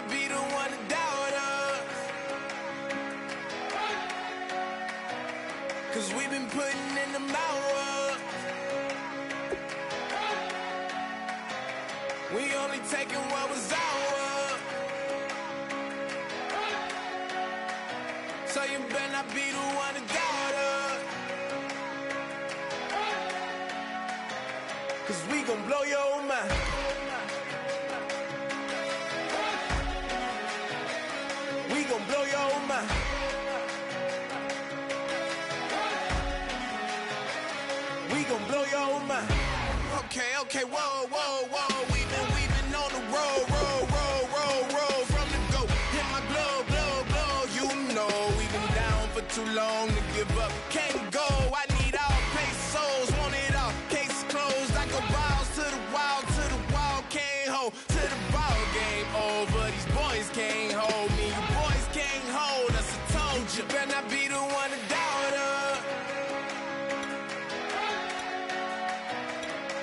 not be the one to doubt us. 'Cause we've been putting in the hours. We only taking what was ours. So you better not be the one to doubt us. 'Cause we gon' blow your mind. We gon' blow your mind. We gon' blow your mind. Okay, whoa. We been on the road. From the go. Hit my blow. You know we been down for too long to give up. Can't go. I need all pesos. Want it all. Case closed. I go balls to the wall. Can't hold to the ball game over. These boys can't hold me. You boys can't hold us. I told you. Better not be the one to doubt us.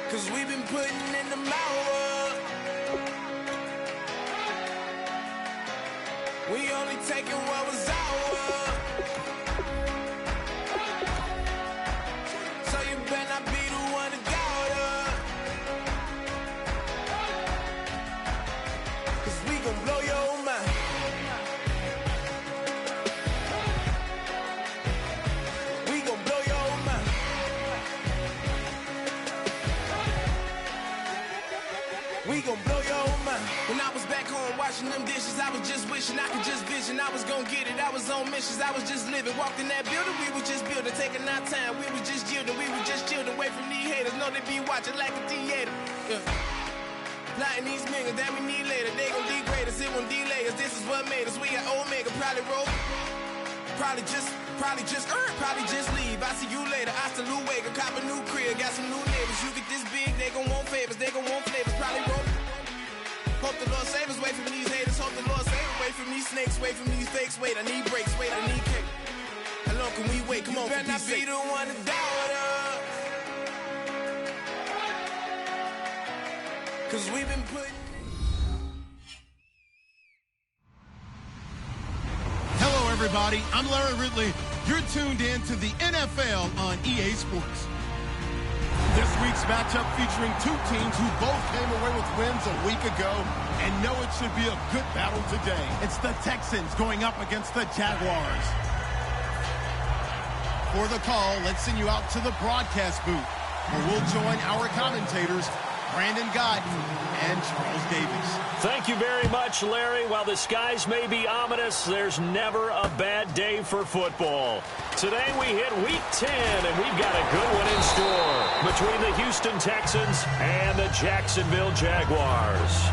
'Cause we've been putting in the hours. We only taking what was ours. So you better not be the one to doubt us. 'Cause we gon' blow your mind. We gon' blow your mind. We gon' blow your mind. When I was back home washing them dishes, I was just wishing I could just vision. I was gon' get it. I was on missions. I was just living. Walked in that building, we was just building, taking our time. We was just yielding. We was just chilling away from these haters. Know they be watching like a theater. Yeah. Plotting these niggas that we need later. They gon' degrade us. It won't delay us. This is what made us. We got Omega. Probably roll. Probably just leave. I see you later. I salute Wake. Cop a new crib. Got some new neighbors. You get this big, they gon' want favors. They gon' want flavors. Probably roll. Hope the Lord save us. Wait from these haters. Hope the Lord save us. Wait from these snakes. Wait from these fakes. Wait, I need breaks. Wait, I need cake. How long can we wait? Come on, better not be the one to doubt us. 'Cause we've been putting. Hello, everybody. I'm Larry Ridley. You're tuned in to the NFL on EA Sports. This week's matchup featuring two teams who both came away with wins a week ago and know it should be a good battle today. It's the Texans going up against the Jaguars. For the call, let's send you out to the broadcast booth, where we'll join our commentators, Brandon Guyton and Charles Davis. Thank you very much, Larry. While the skies may be ominous, there's never a bad day for football. Today we hit Week 10, and we've got a good one in store between the Houston Texans and the Jacksonville Jaguars.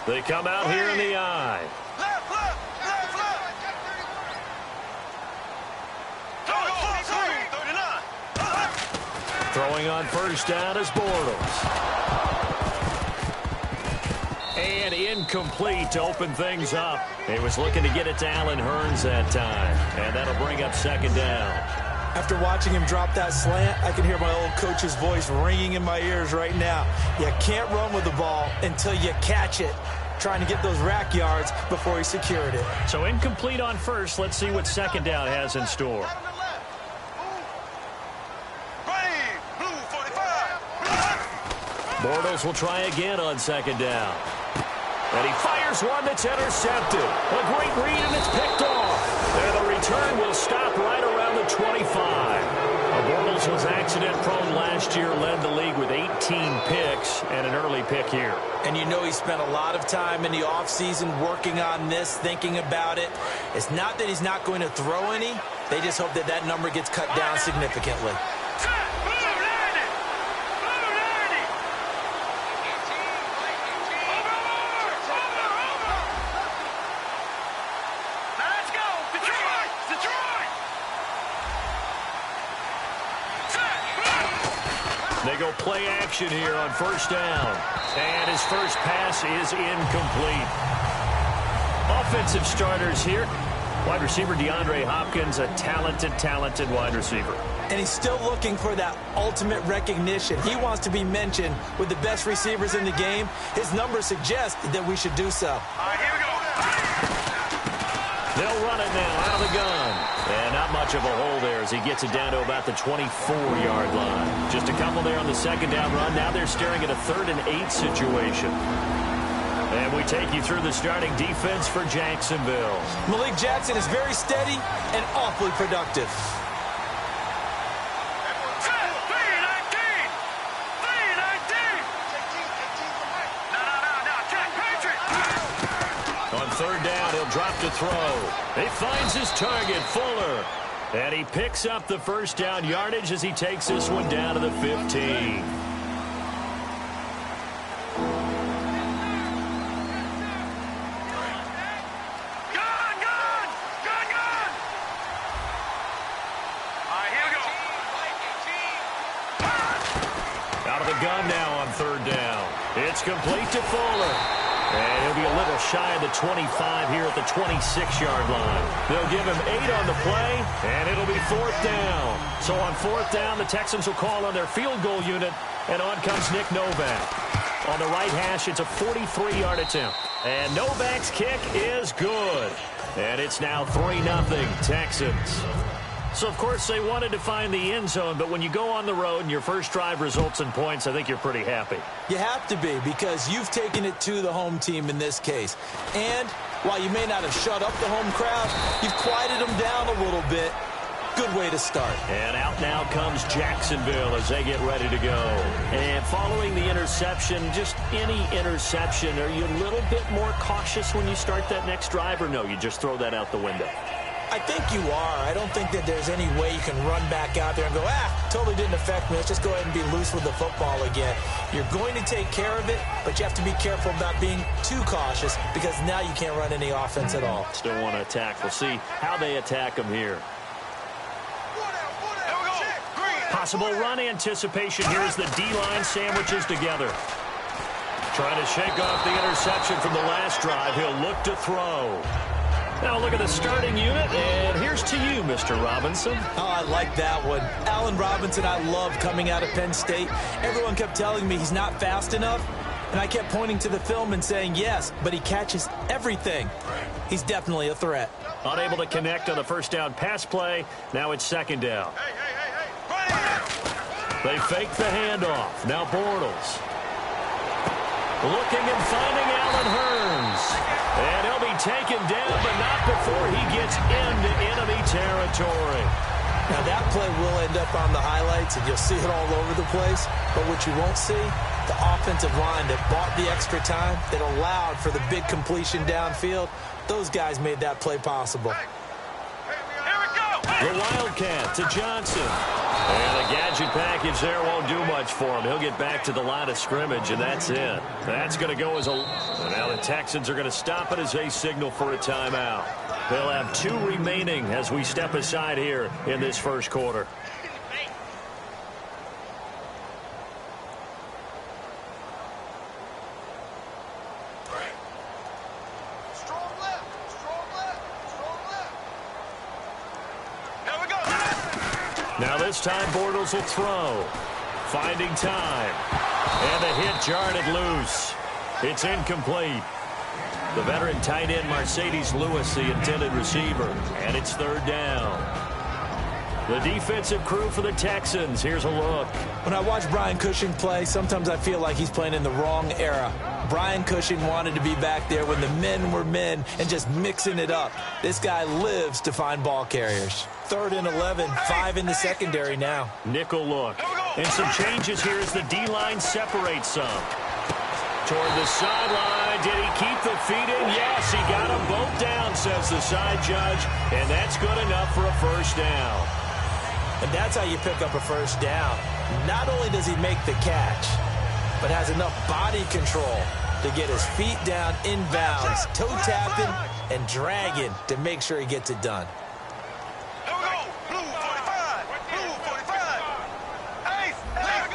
They come out here in the eye. Left. Go, 39. Throwing on first down is Bortles. And incomplete to open things up. He was looking to get it to Allen Hurns that time. And that'll bring up second down. After watching him drop that slant, I can hear my old coach's voice ringing in my ears right now. You can't run with the ball until you catch it. Trying to get those rack yards before he secured it. So incomplete on first. Let's see what second down has in store. Bortles will try again on second down. And he fires one that's intercepted. A great read, and it's picked off. And the return will stop right around the 25. Bortles was accident-prone last year, led the league with 18 picks and an early pick here. And you know he spent a lot of time in the offseason working on this, thinking about it. It's not that he's not going to throw any. They just hope that that number gets cut down significantly. They go play action here on first down. And his first pass is incomplete. Offensive starters here. Wide receiver DeAndre Hopkins, a talented wide receiver. And he's still looking for that ultimate recognition. He wants to be mentioned with the best receivers in the game. His numbers suggest that we should do so. All right, here we go. They'll run it now out of the gun. And not much of a hole there as he gets it down to about the 24-yard line. Just a couple there on the second down run. Now they're staring at a 3rd and 8 situation. And we take you through the starting defense for Jacksonville. Malik Jackson is very steady and awfully productive. On third down, he'll drop to throw. He finds his target, Fuller. And he picks up the first down yardage as he takes this one down to the 15. Out of the gun now on third down. It's complete to Fuller. And he'll be a little shy of the 25 here at the 26-yard line. They'll give him 8 on the play, and it'll be fourth down. So on fourth down, the Texans will call on their field goal unit, and on comes Nick Novak. On the right hash, it's a 43-yard attempt. And Novak's kick is good. And it's now 3-0 Texans. So, of course, they wanted to find the end zone, but when you go on the road and your first drive results in points, I think you're pretty happy. You have to be, because you've taken it to the home team in this case. And while you may not have shut up the home crowd, you've quieted them down a little bit. Good way to start. And out now comes Jacksonville as they get ready to go. And following the interception, just any interception, are you a little bit more cautious when you start that next drive, or no, you just throw that out the window? I think you are. I don't think that there's any way you can run back out there and go, totally didn't affect me. Let's just go ahead and be loose with the football again. You're going to take care of it, but you have to be careful about being too cautious because now you can't run any offense at all. Still want to attack. We'll see how they attack them here. Possible run anticipation here as the D-line sandwiches together. Trying to shake off the interception from the last drive. He'll look to throw. Now look at the starting unit, and here's to you, Mr. Robinson. Oh, I like that one. Allen Robinson, I love coming out of Penn State. Everyone kept telling me he's not fast enough, and I kept pointing to the film and saying yes, but he catches everything. He's definitely a threat. Unable to connect on the first down pass play. Now it's second down. They fake the handoff. Now Bortles. Looking and finding Allen Hurns. And he'll be taken down, but not before he gets into enemy territory. Now that play will end up on the highlights, and you'll see it all over the place. But what you won't see, the offensive line that bought the extra time, that allowed for the big completion downfield, those guys made that play possible. The Wildcat to Johnson. And the gadget package there won't do much for him. He'll get back to the line of scrimmage, and that's it. That's going to go as a... And now the Texans are going to stop it as they signal for a timeout. They'll have 2 remaining as we step aside here in this first quarter. Now this time Bortles will throw. Finding time. And the hit jarred it loose. It's incomplete. The veteran tight end Mercedes Lewis, the intended receiver. And it's third down. The defensive crew for the Texans. Here's a look. When I watch Brian Cushing play, sometimes I feel like he's playing in the wrong era. Brian Cushing wanted to be back there when the men were men and just mixing it up. This guy lives to find ball carriers. 3rd and 11, 5 in the secondary now. Nickel look. And some changes here as the D-line separates some. Toward the sideline. Did he keep the feet in? Yes, he got them both down, says the side judge. And that's good enough for a first down. And that's how you pick up a first down. Not only does he make the catch, but has enough body control to get his feet down inbounds, toe tapping and dragging to make sure he gets it done. Here we go. Blue 45. Blue 45. Ace. Black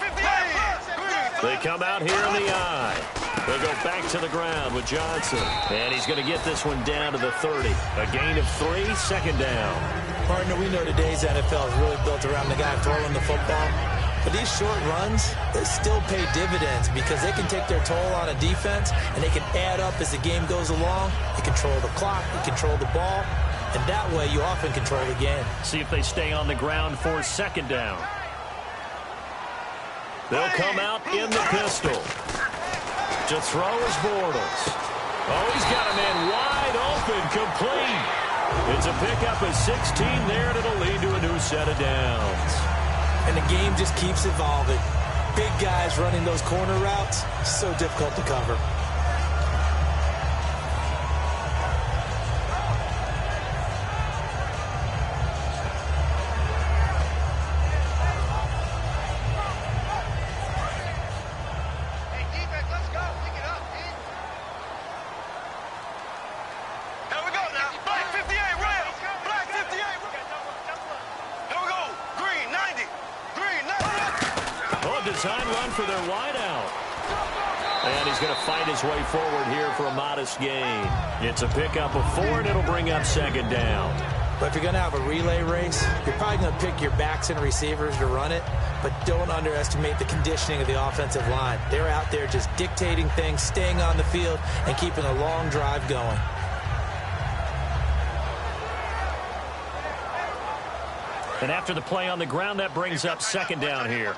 58. They come out here in the eye. They go back to the ground with Johnson. And he's going to get this one down to the 30. A gain of 3, 2nd down. Partner, we know today's NFL is really built around the guy throwing the football. But these short runs, they still pay dividends because they can take their toll on a defense and they can add up as the game goes along. They control the clock, they control the ball, and that way you often control the game. See if they stay on the ground for 2nd down. They'll come out in the pistol. To throw is Bortles. Oh, he's got a man wide open, complete. It's a pickup of 16 there, and it'll lead to a new set of downs. And the game just keeps evolving. Big guys running those corner routes, so difficult to cover. Design run for their wideout. And he's going to fight his way forward here for a modest gain. It's a pickup of 4, and it'll bring up 2nd down. But if you're going to have a relay race, you're probably going to pick your backs and receivers to run it, but don't underestimate the conditioning of the offensive line. They're out there just dictating things, staying on the field, and keeping a long drive going. And after the play on the ground, that brings up 2nd down here.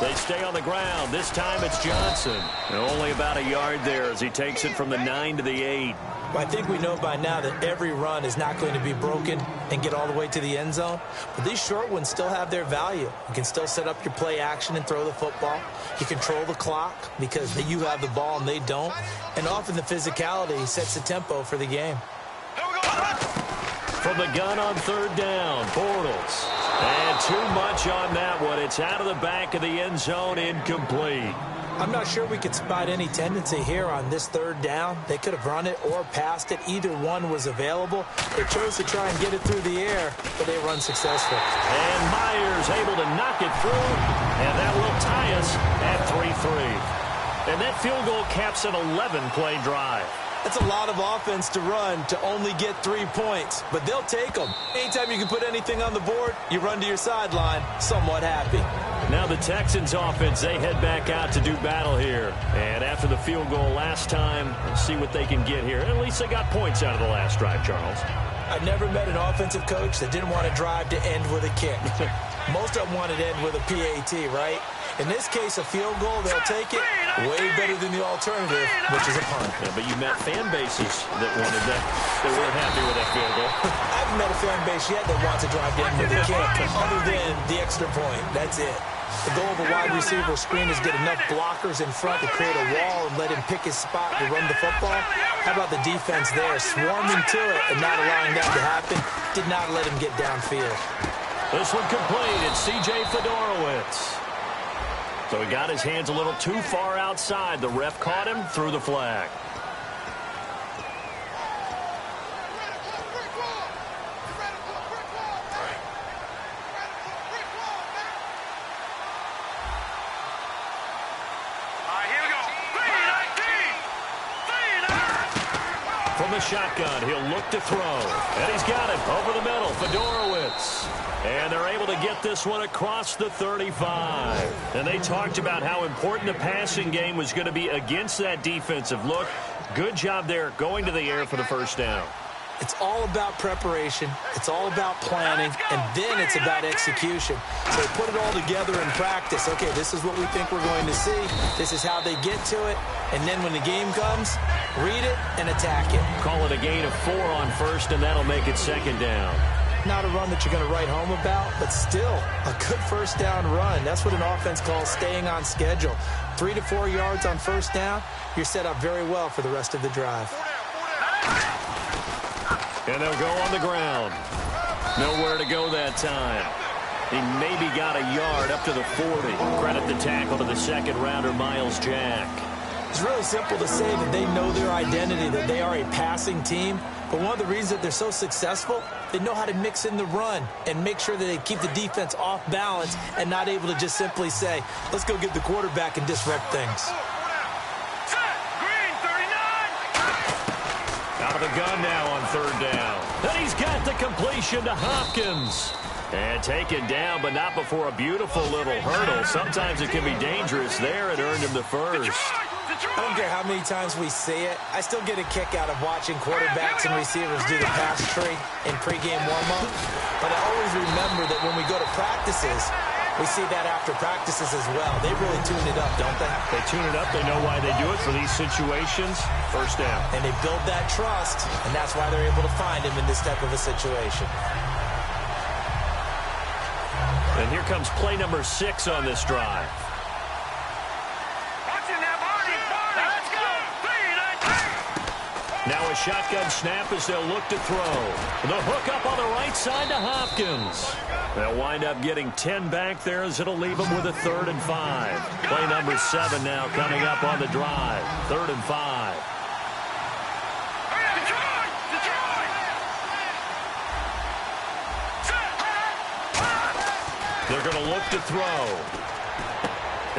They stay on the ground. This time it's Johnson. And only about a yard there as he takes it from the 9 to the 8. I think we know by now that every run is not going to be broken and get all the way to the end zone. But these short ones still have their value. You can still set up your play action and throw the football. You control the clock because you have the ball and they don't. And often the physicality sets the tempo for the game. From the gun on 3rd down, Bortles. And too much on that one. It's out of the back of the end zone, incomplete. I'm not sure we could spot any tendency here on this 3rd down. They could have run it or passed it. Either one was available. They chose to try and get it through the air, but they were unsuccessful. And Myers able to knock it through, and that will tie us at 3-3. And that field goal caps an 11-play drive. That's a lot of offense to run to only get 3 points, but they'll take them. Anytime you can put anything on the board, you run to your sideline somewhat happy. Now the Texans offense, they head back out to do battle here. And after the field goal last time, we'll see what they can get here. At least they got points out of the last drive, Charles. I've never met an offensive coach that didn't want to drive to end with a kick. Most of them wanted to end with a PAT, right? In this case, a field goal, they'll take it way better than the alternative, which is a punt. Yeah, but you met fan bases that wanted that. They weren't happy with that field goal. I haven't met a fan base yet that wants to drive to end with a kick, other than the extra point. That's it. The goal of a wide receiver screen is get enough blockers in front to create a wall and let him pick his spot to run the football. How about the defense there, swarming to it and not allowing that to happen? Did not let him get downfield. This one complete. It's C.J. Sl0WitD0w. So he got his hands a little too far outside. The ref caught him, threw the flag. From the shotgun, he'll look to throw. And he's got it over the middle. Sl0WitD0w blitz. And they're able to get this one across the 35. And they talked about how important the passing game was going to be against that defensive look. Good job there going to the air for the first down. It's all about preparation. It's all about planning. And then it's about execution. So they put it all together in practice. Okay, this is what we think we're going to see. This is how they get to it. And then when the game comes, read it and attack it. Call it a gain of 4 on first, and that'll make it second down. Not a run that you're going to write home about, but still a good first down run. That's what an offense calls staying on schedule. 3 to 4 yards on first down, you're set up very well for the rest of the drive. And they'll go on the ground. Nowhere to go that time. He maybe got a yard up to the 40. Credit the tackle to the second-rounder, Miles Jack. It's really simple to say that they know their identity, that they are a passing team. But one of the reasons that they're so successful, they know how to mix in the run and make sure that they keep the defense off balance and not able to just simply say, let's go get the quarterback and disrupt things. Out of the gun now on third down. And he's got the completion to Hopkins. And taken down, but not before a beautiful little hurdle. Sometimes it can be dangerous there. It earned him the first. I don't care how many times we see it. I still get a kick out of watching quarterbacks and receivers do the pass tree in pregame warm-up. But I always remember that when we go to practices, we see that after practices as well. They really tune it up, don't they? They tune it up. They know why they do it for these situations. First down. And they build that trust, and that's why they're able to find him in this type of a situation. And here comes play number 6 on this drive. Now a shotgun snap as they'll look to throw. The hook up on the right side to Hopkins. They'll wind up getting 10 back there as it'll leave them with a 3rd and 5. Play number 7 now coming up on the drive. 3rd and 5. They're going to look to throw.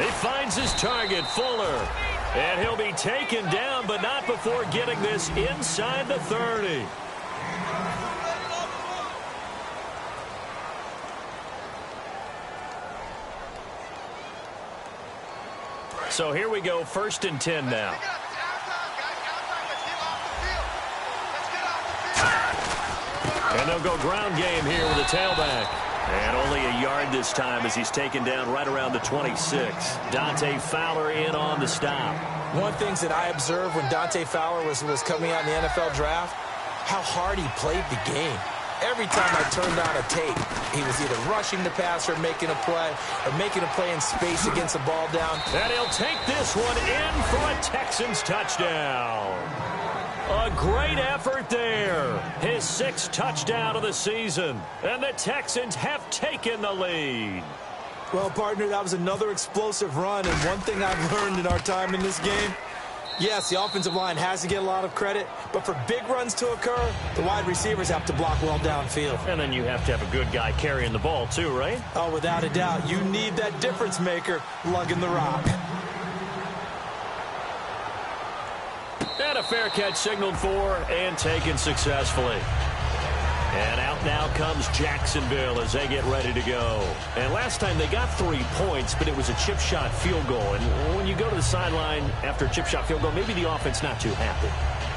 He finds his target, Fuller. And he'll be taken down, but not before getting this inside the 30. So here we go, 1st and 10 now. And they'll go ground game here with the tailback. And only a yard this time as he's taken down right around the 26. Dante Fowler in on the stop. One of the things that I observed when Dante Fowler was coming out in the NFL draft, how hard he played the game. Every time I turned on a tape, he was either rushing the passer, making a play, or making a play in space against the ball down. And he'll take this one in for a Texans touchdown. A great effort there. His 6th touchdown of the season. And the Texans have taken the lead. Well, partner, that was another explosive run. And one thing I've learned in our time in this game, yes, the offensive line has to get a lot of credit, but for big runs to occur, the wide receivers have to block well downfield. And then you have to have a good guy carrying the ball too, right? Oh, without a doubt. You need that difference maker lugging the rock. And a fair catch signaled for and taken successfully. And out now comes Jacksonville as they get ready to go. And last time they got 3 points, but it was a chip shot field goal. And when you go to the sideline after a chip shot field goal, maybe the offense not too happy.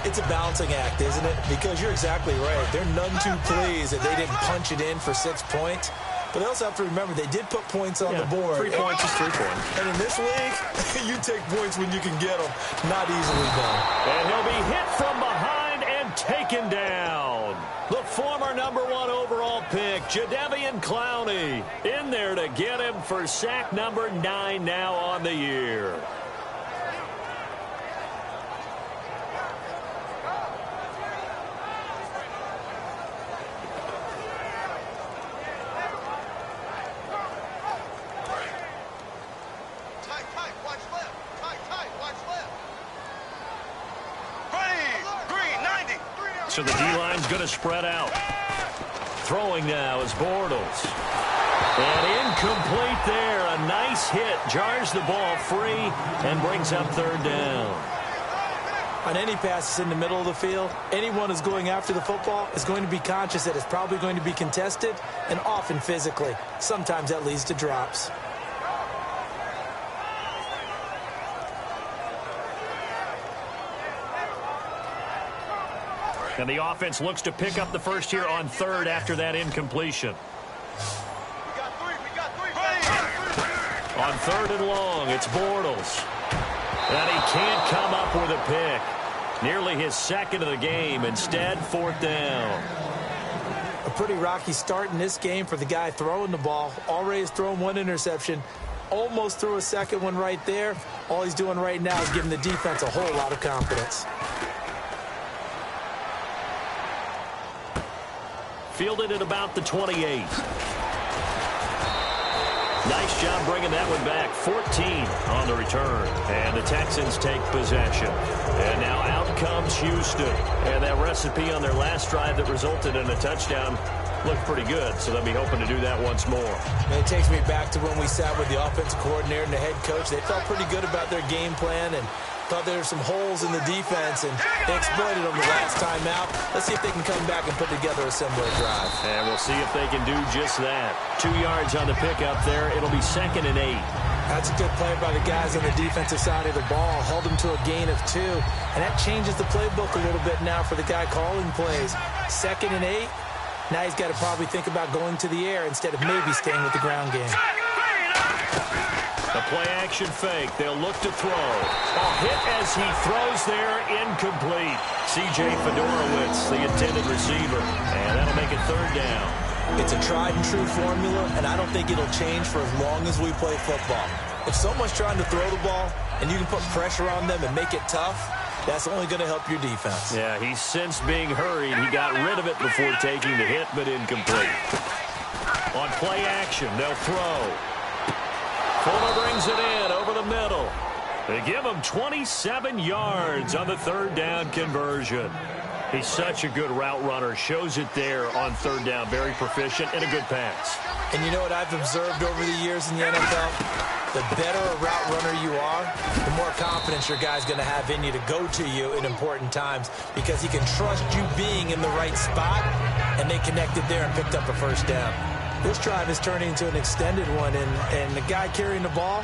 It's a balancing act, isn't it? Because you're exactly right. They're none too pleased that they didn't punch it in for 6 points. But they also have to remember they did put points on the board. 3 points is 3 points. And in this league, you take points when you can get them. Not easily done. And he'll be hit from behind and taken down. The former #1 overall pick, Jadeveon Clowney, in there to get him for sack number 9 now on the year. So the D-line's going to spread out. Throwing now is Bortles. And incomplete there. A nice hit. Jars the ball free and brings up 3rd down. On any passes in the middle of the field, anyone who's going after the football is going to be conscious that it's probably going to be contested and often physically. Sometimes that leads to drops. And the offense looks to pick up the first here on third after that incompletion. On third and long, it's Bortles. And he can't come up with a pick. Nearly his second of the game. Instead, fourth down. A pretty rocky start in this game for the guy throwing the ball. Already has thrown one interception. Almost threw a second one right there. All he's doing right now is giving the defense a whole lot of confidence. Fielded at about the 28. Nice job bringing that one back. 14 on the return. And the Texans take possession. And now out comes Houston. And that recipe on their last drive that resulted in a touchdown looked pretty good. So they'll be hoping to do that once more. And it takes me back to when we sat with the offensive coordinator and the head coach. They felt pretty good about their game plan and thought there were some holes in the defense, and they exploited them the last time out. Let's see if they can come back and put together a similar drive. And we'll see if they can do just that. 2 yards on the pickup there. It'll be 2nd and 8. That's a good play by the guys on the defensive side of the ball. Held them to a gain of 2. And that changes the playbook a little bit now for the guy calling plays. 2nd and 8. Now he's got to probably think about going to the air instead of maybe staying with the ground game. The play-action fake. They'll look to throw. A hit as he throws there, incomplete. C.J. Sl0WitD0w, the intended receiver. And that'll make it 3rd down. It's a tried-and-true formula, and I don't think it'll change for as long as we play football. If someone's trying to throw the ball, and you can put pressure on them and make it tough, that's only going to help your defense. Yeah, he's since being hurried. He got rid of it before taking the hit, but incomplete. On play action, they'll throw. Fuller brings it in over the middle. They give him 27 yards on the 3rd down conversion. He's such a good route runner. Shows it there on 3rd down. Very proficient and a good pass. And you know what I've observed over the years in the NFL? The better a route runner you are, the more confidence your guy's going to have in you to go to you in important times because he can trust you being in the right spot, and they connected there and picked up a 1st down. This drive is turning into an extended one, and the guy carrying the ball,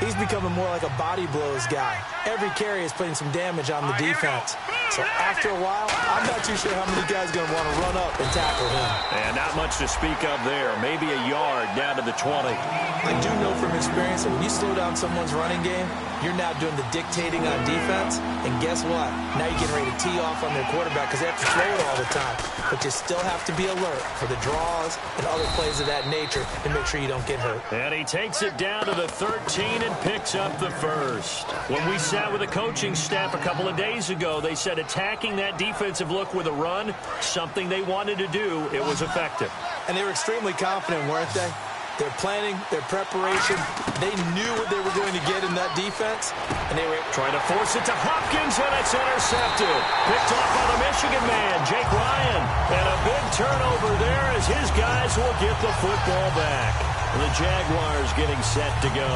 he's becoming more like a body blows guy. Every carry is putting some damage on the defense. So after a while, I'm not too sure how many guys are going to want to run up and tackle him. And not much to speak of there. Maybe a yard down to the 20. I do know from experience that when you slow down someone's running game, you're now doing the dictating on defense. And guess what? Now you're getting ready to tee off on their quarterback because they have to throw it all the time. But you still have to be alert for the draws and other plays of that nature to make sure you don't get hurt. And he takes it down to the 13 and picks up the 1st. When we sat with the coaching staff a couple of days ago, they said attacking that defensive look with a run, something they wanted to do, it was effective. And they were extremely confident, weren't they? Their planning, their preparation, they knew what they were going to get in that defense, and they were trying to force it to Hopkins, and it's intercepted. Picked off by the Michigan man, Jake Ryan. And a big turnover there as his guys will get the football back. The Jaguars getting set to go.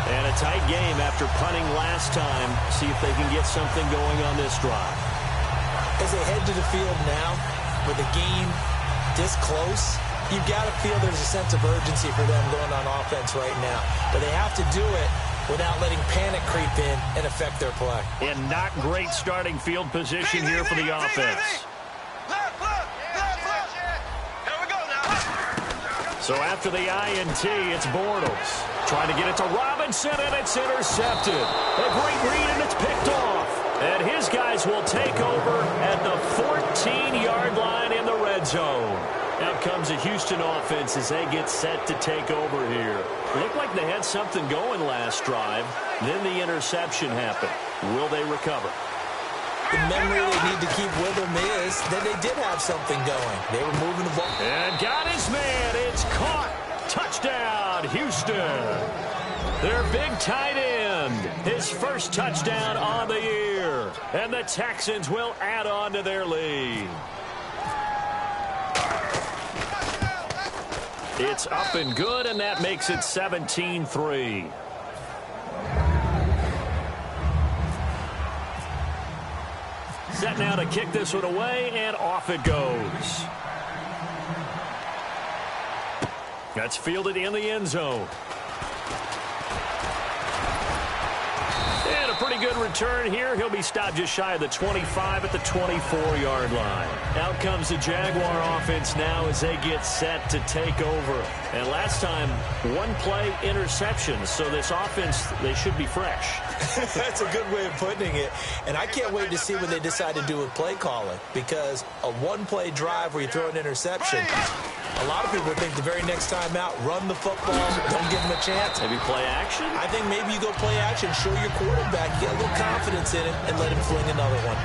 And a tight game after punting last time. See if they can get something going on this drive. As they head to the field now, with the game this close, you've got to feel there's a sense of urgency for them going on offense right now. But they have to do it without letting panic creep in and affect their play. And not great starting field position here for the offense. So after the INT, it's Bortles. Trying to get it to Robinson, and it's intercepted. A great read, and it's picked off. And his guys will take over at the 14-yard line in the red zone. Out comes the Houston offense as they get set to take over here. Looked like they had something going last drive. Then the interception happened. Will they recover? The memory they need to keep with them is that they did have something going. They were moving the ball. And got his man. It's caught. Touchdown, Houston. Their big tight end. His first touchdown on the year. And the Texans will add on to their lead. It's up and good, and that makes it 17-3. set now to kick this one away, and off it goes. That's fielded in the end zone. And a pretty good return here. He'll be stopped just shy of the 25 at the 24-yard line. Out comes the Jaguar offense now as they get set to take over. And last time, one-play interception. So this offense, they should be fresh. That's a good way of putting it. And I can't wait to see what they decide to do with play calling, because a one-play drive where you throw an interception, a lot of people think the very next time out, run the football, don't give them a chance. Maybe play action? I think maybe you go play action, show your quarterback, get a little confidence in it, and let him fling another one.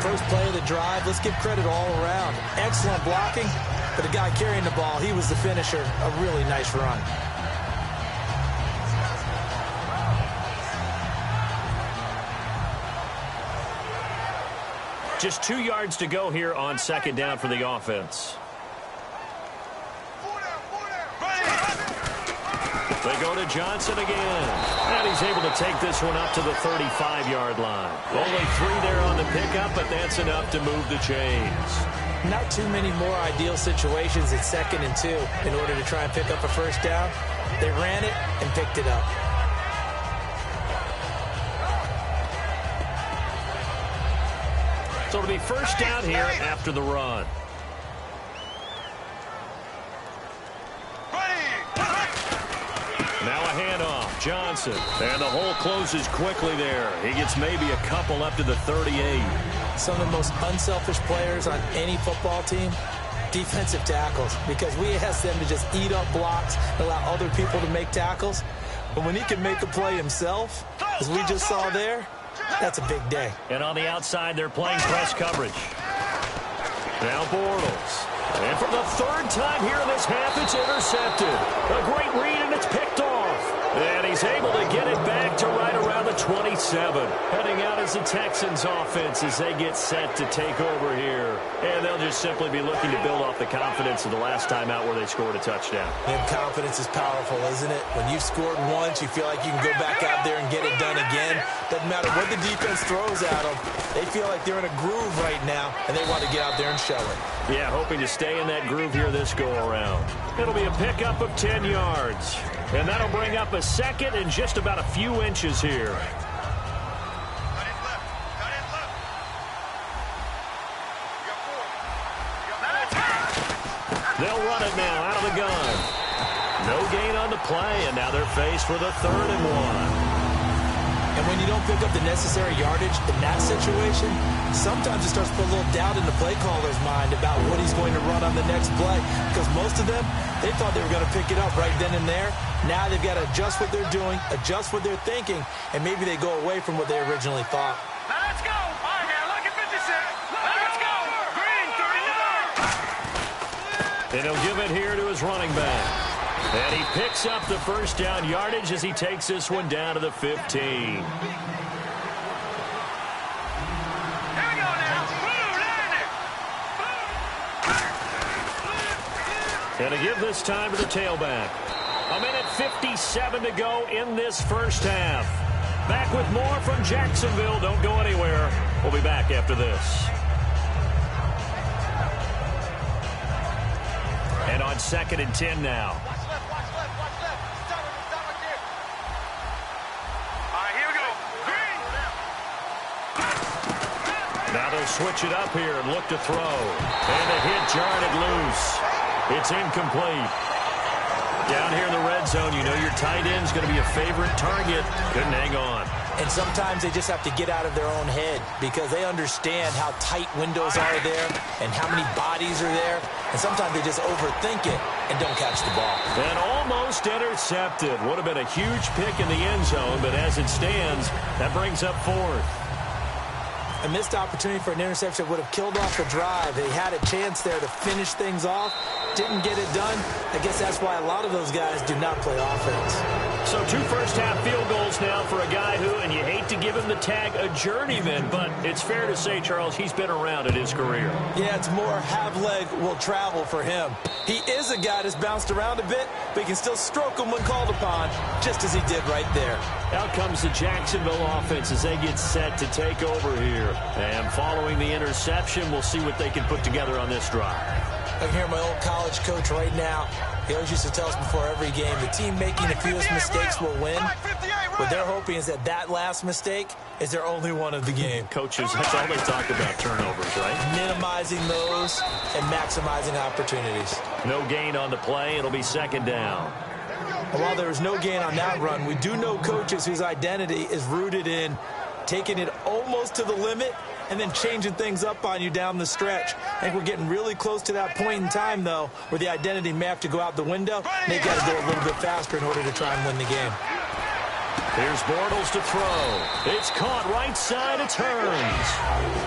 First play of the drive, let's give credit all around. Excellent blocking, but the guy carrying the ball, he was the finisher. A really nice run. Just 2 yards to go here on second down for the offense. They go to Johnson again. And he's able to take this one up to the 35-yard line. Only 3 there on the pickup, but that's enough to move the chains. Not too many more ideal situations at 2nd and 2 in order to try and pick up a first down. They ran it and picked it up. So it'll be first down here after the run. Now a handoff. Johnson. And the hole closes quickly there. He gets maybe a couple up to the 38. Some of the most unselfish players on any football team, defensive tackles, because we ask them to just eat up blocks, allow other people to make tackles. But when he can make a play himself, as we just saw there, that's a big day. And on the outside, they're playing press coverage. Now Bortles. And for the 3rd time here in this half, it's intercepted. A great read, and it's picked off. And he's able to get it back to right around the 27. Heading out as the Texans offense as they get set to take over here. And they'll just simply be looking to build off the confidence of the last time out where they scored a touchdown. And confidence is powerful, isn't it? When you've scored once, you feel like you can go back out there and get it done again. Doesn't matter what the defense throws at them. They feel like they're in a groove right now, and they want to get out there and show it. Yeah, hoping to stay in that groove here this go-around. It'll be a pickup of 10 yards. And that'll bring up a 2nd and just about a few inches here. They'll run it now out of the gun. No gain on the play, and now they're faced with a 3rd and 1. And when you don't pick up the necessary yardage in that situation, sometimes it starts to put a little doubt in the play caller's mind about what he's going to run on the next play. Because most of them, they thought they were going to pick it up right then and there. Now they've got to adjust what they're doing, adjust what they're thinking, and maybe they go away from what they originally thought. Let's go! All right, man, look at 56. Let's go! Green, 39! And he'll give it here to his running back. And he picks up the first down yardage as he takes this one down to the 15. Here we go now. And to give this time to the tailback. 1:57 to go in this first half. Back with more from Jacksonville. Don't go anywhere. We'll be back after this. And on 2nd and 10 now. Now they'll switch it up here and look to throw. And the hit jarred loose. It's incomplete. Down here in the red zone, you know your tight end's going to be a favorite target. Couldn't hang on. And sometimes they just have to get out of their own head because they understand how tight windows are there and how many bodies are there. And sometimes they just overthink it and don't catch the ball. And almost intercepted. Would have been a huge pick in the end zone, but as it stands, that brings up 4th. A missed opportunity for an interception would have killed off the drive. They had a chance there to finish things off, didn't get it done. I guess that's why a lot of those guys do not play offense. So 2 first-half field goals now for a guy who, and you hate to give him the tag a journeyman, but it's fair to say, Charles, he's been around in his career. Yeah, it's more have leg will travel for him. He is a guy that's bounced around a bit, but he can still stroke him when called upon, just as he did right there. Out comes the Jacksonville offense as they get set to take over here. And following the interception, we'll see what they can put together on this drive. I can hear my old college coach right now. He always used to tell us before every game, the team making the fewest mistakes will win. What they're hoping is that last mistake is their only one of the game. Coaches, that's all they talk about, turnovers, right? Minimizing those and maximizing opportunities. No gain on the play. It'll be second down. And while there was no gain on that run, we do know coaches whose identity is rooted in taking it almost to the limit and then changing things up on you down the stretch. I think we're getting really close to that point in time, though, where the identity may have to go out the window. And they've got to go a little bit faster in order to try and win the game. Here's Bortles to throw. It's caught right side. It turns.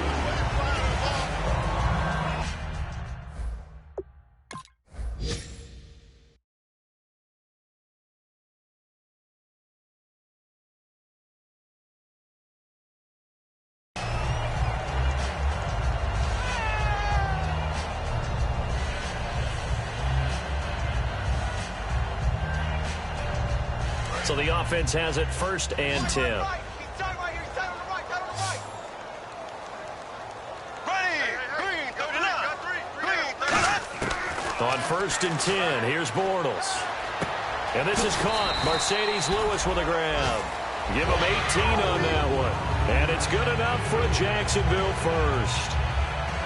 So the offense has it 1st and 10. On 1st and 10, here's Bortles. And this is caught. Mercedes Lewis with a grab. Give him 18 on that one. And it's good enough for a Jacksonville first.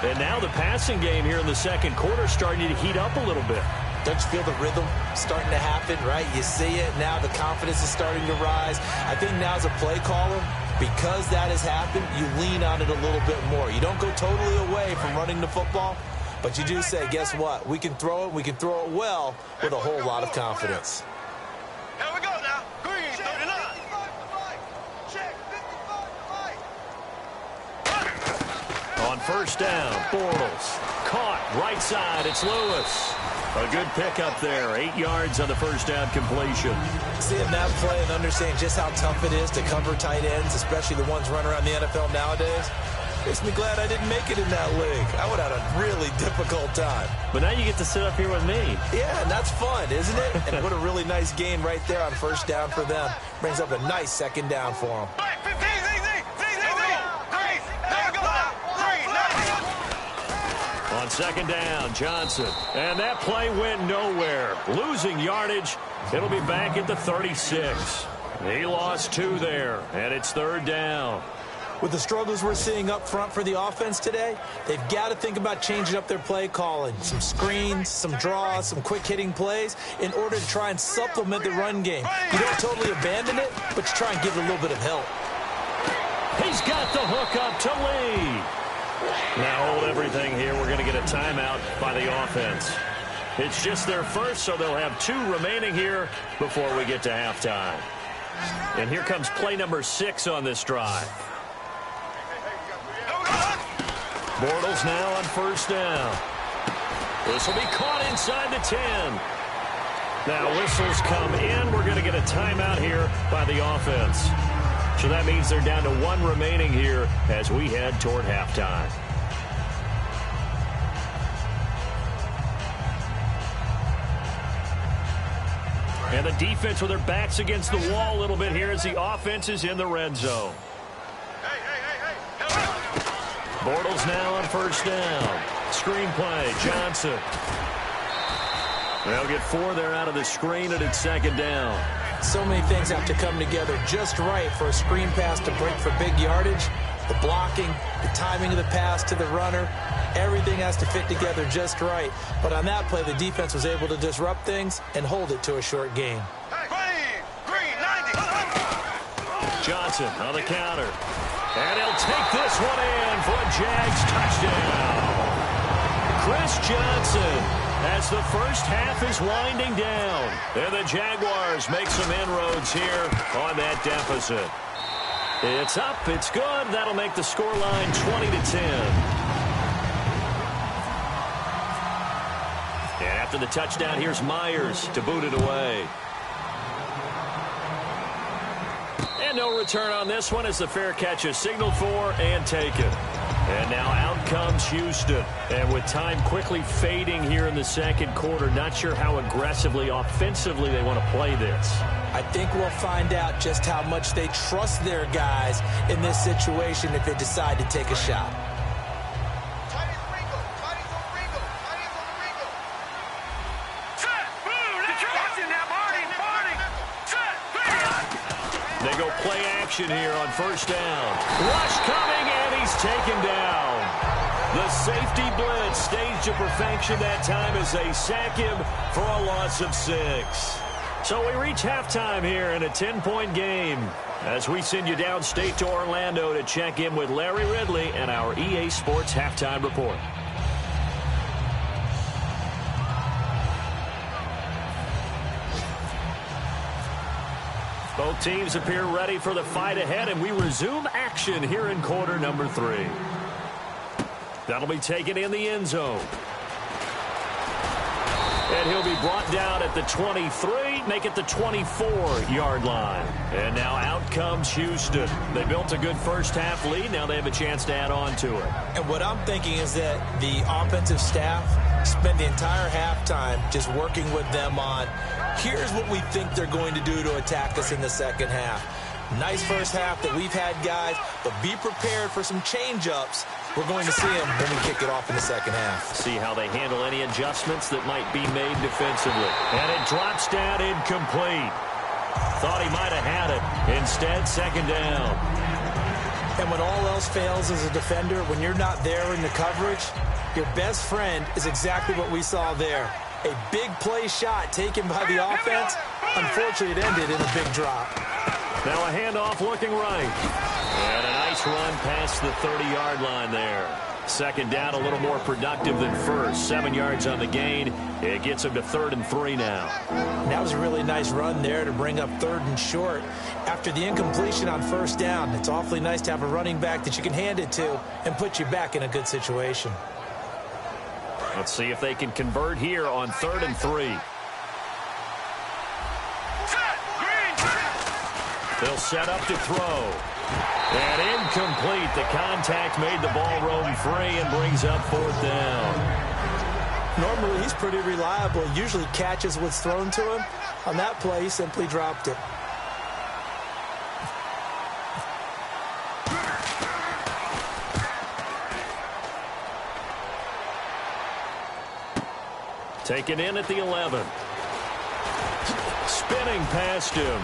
And now the passing game here in the second quarter starting to heat up a little bit. Don't you feel the rhythm starting to happen, right? You see it. Now the confidence is starting to rise. I think now as a play caller, because that has happened, you lean on it a little bit more. You don't go totally away from running the football, but you do say, guess what? We can throw it. We can throw it well with a whole lot of confidence. Here we go now. Green, 39. Check, 55. On 1st down, Bortles. Caught right side. It's Lewis. A good pickup there. 8 yards on the 1st down completion. Seeing that play and understanding just how tough it is to cover tight ends, especially the ones running around the NFL nowadays, makes me glad I didn't make it in that league. I would have had a really difficult time. But now you get to sit up here with me. Yeah, and that's fun, isn't it? And what a really nice gain right there on 1st down for them. Brings up a nice 2nd down for them. On 2nd down, Johnson. And that play went nowhere. Losing yardage. It'll be back at the 36. He lost 2 there, and it's 3rd down. With the struggles we're seeing up front for the offense today, they've got to think about changing up their play calling. Some screens, some draws, some quick-hitting plays in order to try and supplement the run game. You don't totally abandon it, but you try and give it a little bit of help. He's got the hook up to Lee. Now hold everything here. We're going to get a timeout by the offense. It's just their first, so they'll have 2 remaining here before we get to halftime. And here comes play number 6 on this drive. Bortles now on 1st down. This will be caught inside the 10. Now whistles come in. We're going to get a timeout here by the offense. So that means they're down to 1 remaining here as we head toward halftime. And the defense with their backs against the wall a little bit here as the offense is in the red zone. Bortles now on 1st down. Screen play, Johnson. They'll get 4 there out of the screen, and it's 2nd down. So many things have to come together just right for a screen pass to break for big yardage. The blocking, the timing of the pass to the runner, everything has to fit together just right. But on that play, the defense was able to disrupt things and hold it to a short gain. Green, 90. Johnson on the counter. And he'll take this one in for a Jags touchdown. Chris Johnson, as the first half is winding down. And the Jaguars make some inroads here on that deficit. It's up, it's good. That'll make the scoreline 20-10. And after the touchdown, here's Myers to boot it away. And no return on this one as the fair catch is signaled for and taken. And now out comes Houston. And with time quickly fading here in the second quarter, not sure how aggressively, offensively they want to play this. I think we'll find out just how much they trust their guys in this situation if they decide to take a shot. They go play action here on first down. Rush coming, and he's taken down. The safety blitz staged to perfection that time as they sack him for a loss of 6. So we reach halftime here in a 10-point game as we send you downstate to Orlando to check in with Larry Ridley and our EA Sports Halftime Report. Both teams appear ready for the fight ahead, and we resume action here in quarter number 3. That'll be taken in the end zone. And he'll be brought down at the 23, make it the 24-yard line. And now out comes Houston. They built a good first-half lead. Now they have a chance to add on to it. And what I'm thinking is that the offensive staff spent the entire halftime just working with them on, here's what we think they're going to do to attack us in the second half. Nice first half that we've had, guys, but be prepared for some change-ups. We're going to see them when we kick it off in the second half. See how they handle any adjustments that might be made defensively. And it drops down incomplete. Thought he might have had it. Instead, second down. And when all else fails as a defender, when you're not there in the coverage, your best friend is exactly what we saw there. A big play shot taken by the offense. Unfortunately, it ended in a big drop. Now a handoff looking right. And a nice run past the 30-yard line there. Second down, a little more productive than first. 7 yards on the gain. It gets him to 3rd and 3 now. That was a really nice run there to bring up 3rd and short. After the incompletion on first down, it's awfully nice to have a running back that you can hand it to and put you back in a good situation. Let's see if they can convert here on 3rd and 3. They'll set up to throw. And incomplete. The contact made the ball roam free and brings up 4th down. Normally, he's pretty reliable. He usually catches what's thrown to him. On that play, he simply dropped it. Taken in at the 11. Spinning past him.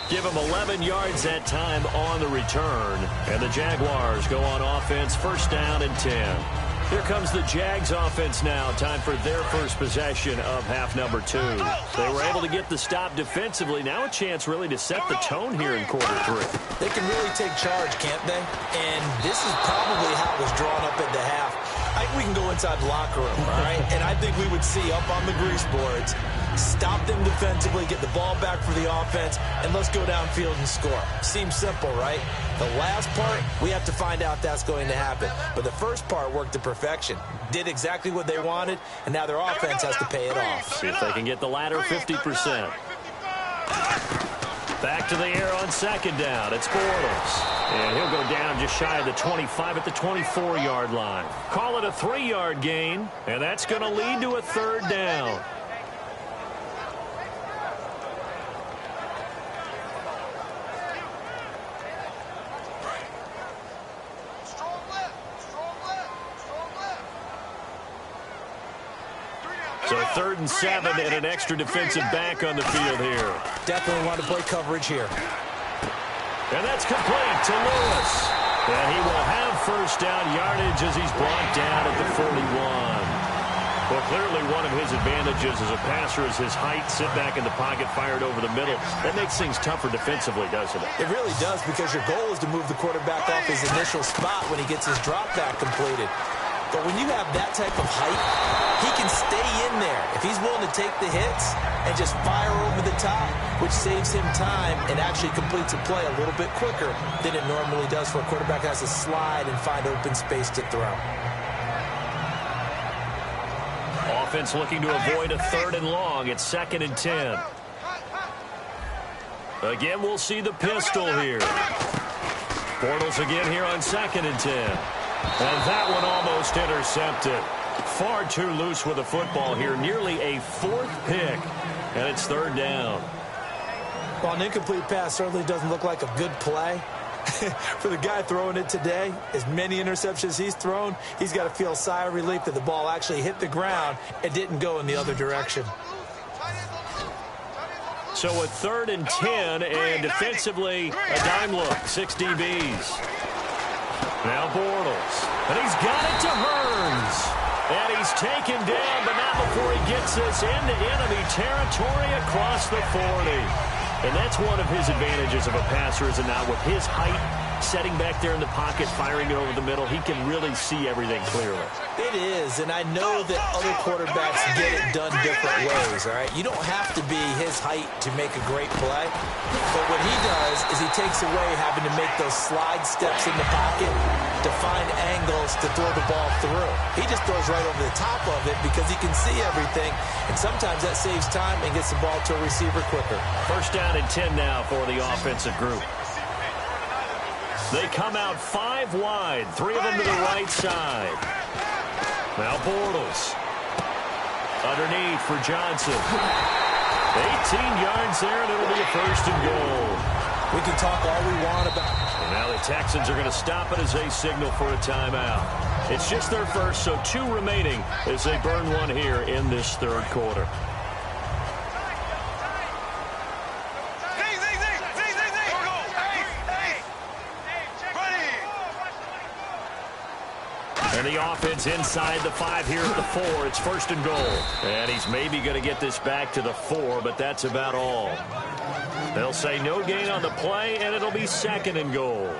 Give him 11 yards that time on the return. And the Jaguars go on offense, first down and 10. Here comes the Jags offense now. Time for their first possession of half number 2. They were able to get the stop defensively. Now a chance really to set the tone here in quarter 3. They can really take charge, can't they? And this is probably how it was drawn up at the half. I think we can go inside the locker room, all right? And I think we would see up on the grease boards, stop them defensively, get the ball back for the offense, and let's go downfield and score. Seems simple, right? The last part, we have to find out that's going to happen. But the first part worked to perfection. Did exactly what they wanted, and now their offense has to pay it off. See if they can get the latter 50%. Back to the air on second down. It's Bortles. And he'll go down just shy of the 25 at the 24-yard line. Call it a 3-yard gain, and that's going to lead to a 3rd down. So 3rd and 7 and an extra defensive back on the field here. Definitely want to play coverage here. And that's complete to Lewis. And he will have first down yardage as he's brought down at the 41. Well, clearly one of his advantages as a passer is his height. Sit back in the pocket, fired over the middle. That makes things tougher defensively, doesn't it? It really does, because your goal is to move the quarterback off his initial spot when he gets his drop back completed. But when you have that type of height, he can stay in there if he's willing to take the hits and just fire over the top, which saves him time and actually completes a play a little bit quicker than it normally does for a quarterback who has to slide and find open space to throw. offense looking to avoid a 3rd and long. It's 2nd and 10. Again, we'll see the pistol here. Bortles again here on 2nd and 10. And that one almost intercepted. Far too loose with the football here. Nearly a 4th pick. And it's 3rd down. Well, an incomplete pass certainly doesn't look like a good play. For the guy throwing it today, as many interceptions he's thrown, he's got to feel a sigh of relief that the ball actually hit the ground and didn't go in the other direction. So a 3rd and 10, and defensively, a dime look, 6 DBs. Now Bortles, and he's got it to Hearns. And he's taken down, but not before he gets this into enemy territory across the 40. And that's one of his advantages of a passer, is it not? With his height, setting back there in the pocket, firing it over the middle, he can really see everything clearly. It is, and I know that other quarterbacks get it done different ways, all right? You don't have to be his height to make a great play. But what he does is he takes away having to make those slide steps in the pocket to find angles to throw the ball through. He just throws right over the top of it because he can see everything, and sometimes that saves time and gets the ball to a receiver quicker. 1st down and 10 now for the offensive group. They come out 5 wide, 3 of them to the right side. Now Bortles. Underneath for Johnson. 18 yards there, and it'll be a 1st and goal. We can talk all we want about. And now the Texans are going to stop it as they signal for a timeout. It's just their first, so 2 remaining as they burn one here in this 3rd quarter. And the offense inside the 5 here at the 4. It's 1st and goal. And he's maybe going to get this back to the 4, but that's about all. They'll say no gain on the play, and it'll be 2nd and goal.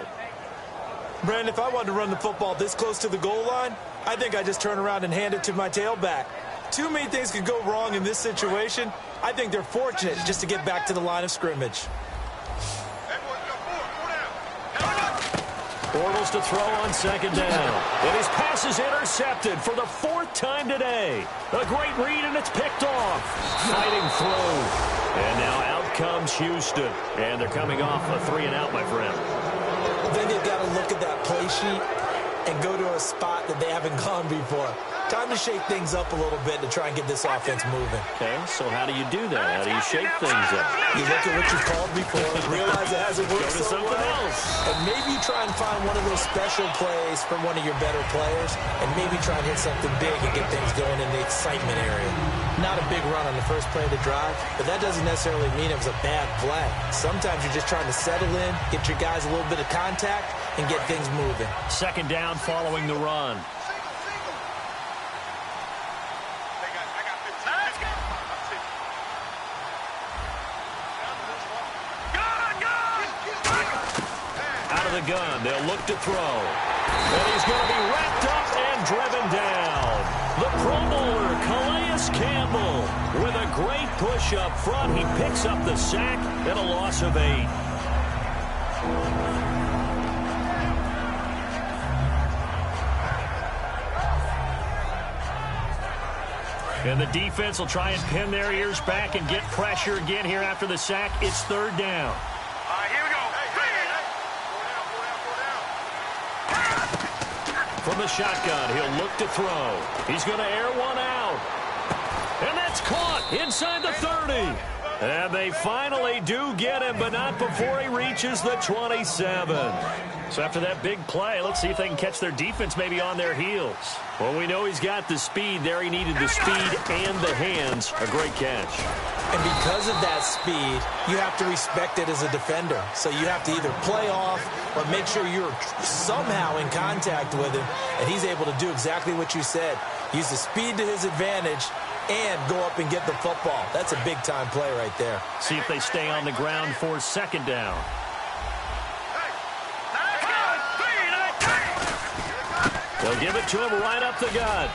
Brandon, if I wanted to run the football this close to the goal line, I think I just turn around and hand it to my tailback. Too many things could go wrong in this situation. I think they're fortunate just to get back to the line of scrimmage. Bortles to throw on 2nd down. And his pass is intercepted for the 4th time today. A great read, and it's picked off. Fighting through. And now out comes Houston. And they're coming off a 3 and out, my friend. Then they've got to look at that play sheet and go to a spot that they haven't gone before. Time to shake things up a little bit to try and get this offense moving. Okay, so how do you do that? How do you shake things up? You look at what you've called before, realize it hasn't worked so well, else. and maybe you try and find one of those special plays from one of your better players, and maybe try and hit something big and get things going in the excitement area. Not a big run on the first play of the drive, but that doesn't necessarily mean it was a bad play. Sometimes you're just trying to settle in, get your guys a little bit of contact, and get things moving. 2nd down following the run. The gun. They'll look to throw. And he's going to be wrapped up and driven down. The Pro Bowler, Calais Campbell, with a great push up front. He picks up the sack and a loss of 8. And the defense will try and pin their ears back and get pressure again here after the sack. It's 3rd down. From the shotgun, he'll look to throw. He's going to air one out. And that's caught inside the 30. And they finally do get him, but not before he reaches the 27. So after that big play, let's see if they can catch their defense maybe on their heels. Well, we know he's got the speed there. He needed the speed and the hands. A great catch. And because of that speed, you have to respect it as a defender. So you have to either play off or make sure you're somehow in contact with him. And he's able to do exactly what you said. Use the speed to his advantage and go up and get the football. That's a big-time play right there. See if they stay on the ground for 2nd down. They'll give it to him right up the gut.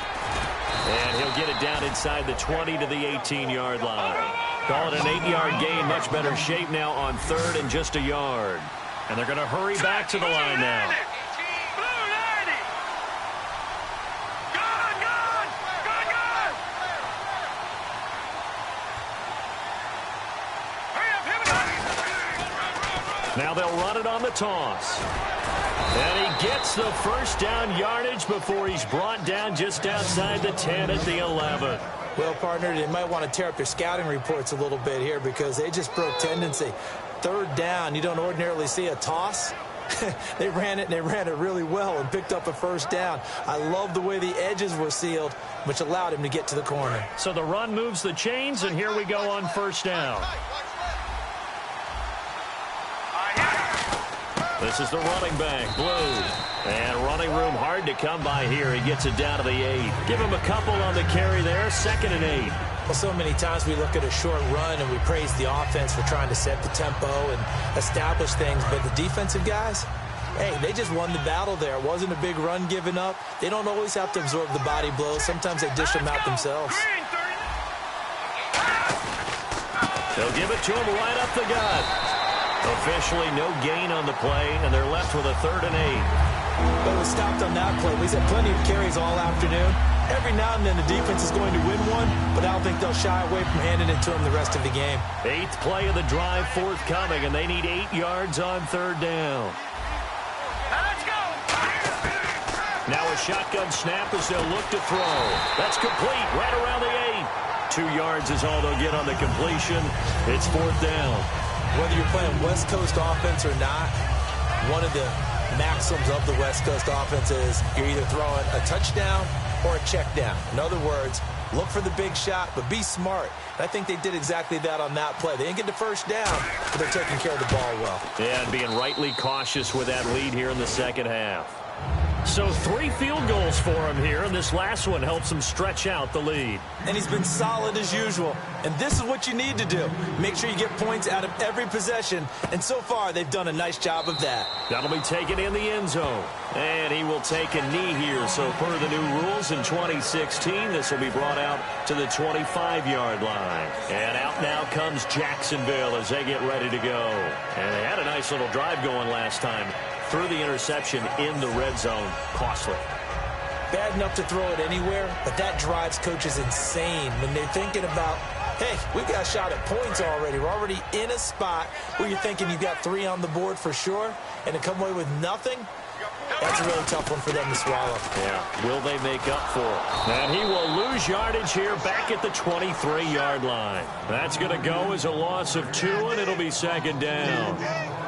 And he'll get it down inside the 20 to the 18-yard line. Call it an 8-yard gain. Much better shape now on 3rd and just a yard. And they're going to hurry back to the line now. Now they'll run it on the toss. And he gets the first down yardage before he's brought down just outside the 10 at the 11. Well, partner, they might want to tear up their scouting reports a little bit here because they just broke tendency. Third down, you don't ordinarily see a toss. They ran it, and they ran it really well and picked up a first down. I love the way the edges were sealed, which allowed him to get to the corner. So the run moves the chains, and here we go on first down. This is the running back, Blue. And running room hard to come by here. He gets it down to the 8. Give him a couple on the carry there, 2nd and 8. Well, so many times we look at a short run and we praise the offense for trying to set the tempo and establish things. But the defensive guys, hey, they just won the battle there. It wasn't a big run given up. They don't always have to absorb the body blows. Sometimes they dish them out themselves. They'll give it to him right up the gut. Officially no gain on the play, and they're left with a 3rd and 8. But it was stopped on that play. He's had plenty of carries all afternoon. Every now and then the defense is going to win one, but I don't think they'll shy away from handing it to him the rest of the game. 8th play of the drive forthcoming, and they need 8 yards on 3rd down. Let's go. Now a shotgun snap as they'll look to throw. That's complete right around the 8. 2 yards is all they'll get on the completion. It's 4th down. Whether you're playing West Coast offense or not, one of the maxims of the West Coast offense is you're either throwing a touchdown or a check down. In other words, look for the big shot, but be smart. And I think they did exactly that on that play. They didn't get the first down, but they're taking care of the ball well. Yeah, and being rightly cautious with that lead here in the second half. So 3 field goals for him here, and this last one helps him stretch out the lead. And he's been solid as usual. And this is what you need to do. Make sure you get points out of every possession. And so far, they've done a nice job of that. That'll be taken in the end zone. And he will take a knee here. So per the new rules in 2016, this will be brought out to the 25-yard line. And out now comes Jacksonville as they get ready to go. And they had a nice little drive going last time. Threw the interception in the red zone. Costly. Bad enough to throw it anywhere, but that drives coaches insane when they're thinking about, hey, we've got a shot at points already. We're already in a spot where you're thinking you've got 3 on the board for sure, and to come away with nothing, that's a really tough one for them to swallow. Yeah, will they make up for it? And he will lose yardage here back at the 23-yard line. That's going to go as a loss of 2, and it'll be 2nd down.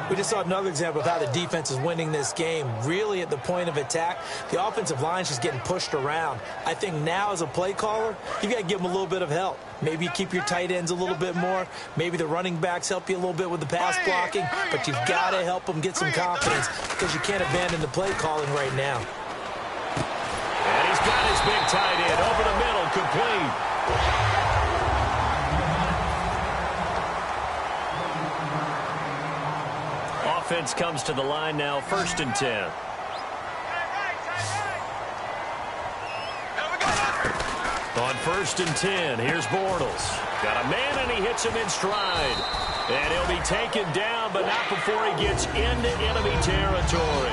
We just saw another example of how the defense is winning this game. Really at the point of attack, the offensive line is just getting pushed around. I think now as a play caller, you've got to give them a little bit of help. Maybe you keep your tight ends a little bit more. Maybe the running backs help you a little bit with the pass blocking. But you've got to help them get some confidence because you can't abandon the play calling right now. And he's got his big tight end over the middle, complete. Offense comes to the line now, 1st and 10. On 1st and 10, here's Bortles. Got a man, and he hits him in stride. And he'll be taken down, but not before he gets into enemy territory.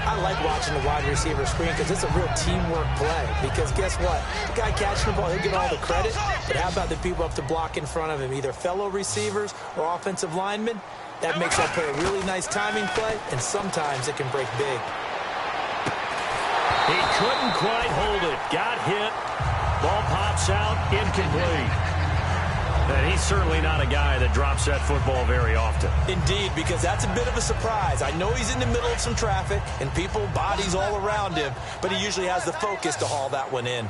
I like watching the wide receiver screen because it's a real teamwork play. Because guess what? The guy catching the ball, he'll get all the credit. But how about the people up to block in front of him, either fellow receivers or offensive linemen? That makes that play a really nice timing play, and sometimes it can break big. He couldn't quite hold it. Got hit. Ball pops out, incomplete. And he's certainly not a guy that drops that football very often. Indeed, because that's a bit of a surprise. I know he's in the middle of some traffic, and people, bodies all around him, but he usually has the focus to haul that one in.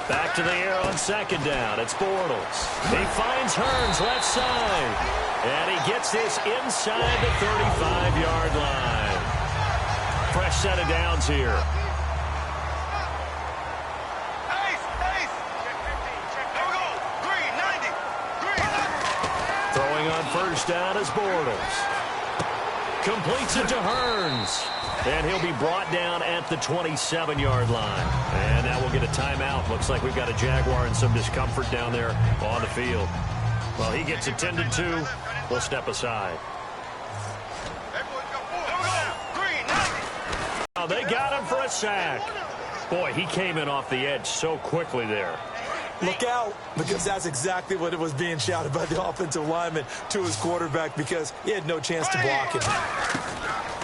Back to the air on 2nd down. It's Bortles. He finds Hearns left side. And he gets this inside the 35-yard line. Fresh set of downs here. Throwing on 1st down is Bortles. Completes it to Hearns. And he'll be brought down at the 27-yard line. And now we'll get a timeout. Looks like we've got a Jaguar in some discomfort down there on the field. Well, he gets attended to. We'll step aside. They got him for a sack. Boy, he came in off the edge so quickly there. Look out, because that's exactly what it was being shouted by the offensive lineman to his quarterback because he had no chance to block him.